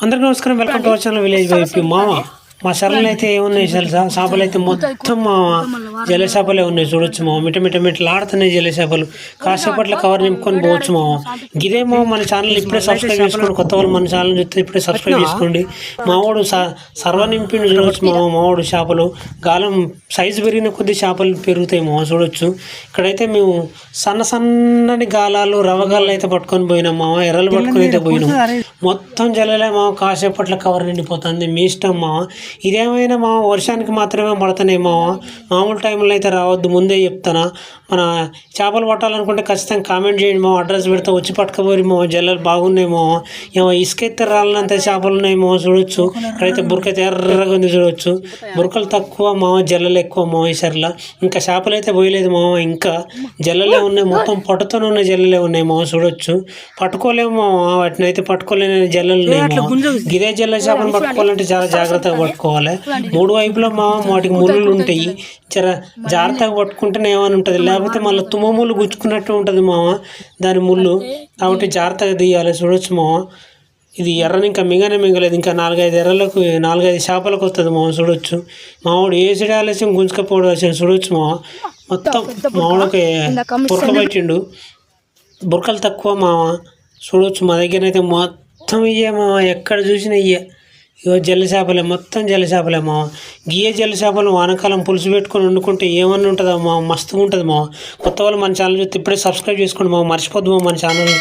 అందరికీ నమస్కారం. Welcome to our channel village wife. మా సరళలు అయితే ఏమున్నాయి తెలుసా, చేపలు అయితే మొత్తం జల చేపలే ఉన్నాయి. చూడొచ్చు మామ, మిటమిటలాడుతున్నాయి జల చేపలు. కాసేపట్లో కవర్ నింపుకొని పోవచ్చు మామ. ఇదేమో మన ఛానల్ ఇప్పుడే సబ్స్క్రైబ్ చేసుకోండి. కొత్త వాళ్ళు మన ఛానల్ చూస్తే ఇప్పుడే సబ్స్క్రైబ్ చేసుకోండి. మావాడు సర్వ నింపిండు చూడొచ్చు మామ. మావాడు చేపలు గాలం సైజు పెరిగిన కొద్ది చేపలు పెరుగుతాయి మామ. చూడొచ్చు. ఇక్కడైతే మేము సన్నని గాలాలు రవగాళ్ళు అయితే పట్టుకొని పోయినాం మామ. ఎర్రలు పట్టుకొని అయితే పోయినాం. మొత్తం జల్లలే మామ. కాసేపట్లో కవర్ నిండిపోతుంది. మీ ఇష్టం మామ. ఇదేమైనా మా వర్షానికి మాత్రమే పడుతున్నాయి మామ. మామూలు టైంలో అయితే రావద్దు, ముందే చెప్తానా. మన చేపలు పట్టాలనుకుంటే ఖచ్చితంగా కామెంట్ చేయండి మామ. అడ్రస్ పెడతా, వచ్చి పట్టుకపోయి మామ. జల్లలు బాగున్నాయి మామ. ఏమో ఇసుకైతే రాళ్ళంత చేపలు ఉన్నాయి మామ. చూడొచ్చు. ఇక్కడైతే బురకైతే ఎర్రగా ఉంది. చూడొచ్చు. బురకలు తక్కువ మామ, జల్లలు ఎక్కువ మామ. ఈసారిలా ఇంకా చేపలు అయితే పోయలేదు మామ. ఇంకా జల్లలే ఉన్నాయి. మొత్తం పట్టుతోనే ఉన్న జల్లలే ఉన్నాయి మామ. చూడొచ్చు. పట్టుకోలేము మామ. వాటిని అయితే పట్టుకోలేని జల్లలు ఉన్నాయి మామ. గిదే జల్ల చేపను పట్టుకోవాలంటే చాలా జాగ్రత్తగా పట్టుకోవాలి. మూడు వైపులో మామ వాటికి ముళ్ళు ఉంటాయి. జాగ్రత్తగా పట్టుకుంటేనే ఏమని ఉంటుంది, లేకపోతే మళ్ళీ తుమ్మ ముళ్ళు గుచ్చుకున్నట్టు ఉంటుంది మామ దాని ముళ్ళు. కాబట్టి జాగ్రత్తగా తీయాలి. చూడొచ్చు మామ. ఇది ఎర్రని ఇంకా మింగలేదు. ఇంకా 4-5 చేపలకు వస్తుంది మామ. చూడొచ్చు. మావాడు ఏసిడి ఆలస్యం గుంజుకపోవడం వచ్చాడు. చూడొచ్చు మామ. మొత్తం మావాడికి బురక పెట్టిండు. బురకలు తక్కువ మామ. చూడొచ్చు. మా దగ్గర అయితే మొత్తం ఇయ్యే మామ. ఎక్కడ చూసినా ఇయ్యే. ఇగో జల్ల చేపలే, మొత్తం జల్ల చేపలే మామ. గియ్యే జల్ల చేపలు వానకాలం పులుసు పెట్టుకొని వండుకుంటే ఏమన్నా ఉంటుందా మామ. మస్తుగా ఉంటుంది మామ. కొత్త వాళ్ళు మన ఛానల్ చూస్తే ఇప్పుడే సబ్స్క్రైబ్ చేసుకోండి మామ. మర్చిపోద్దు మామ మన ఛానల్ని.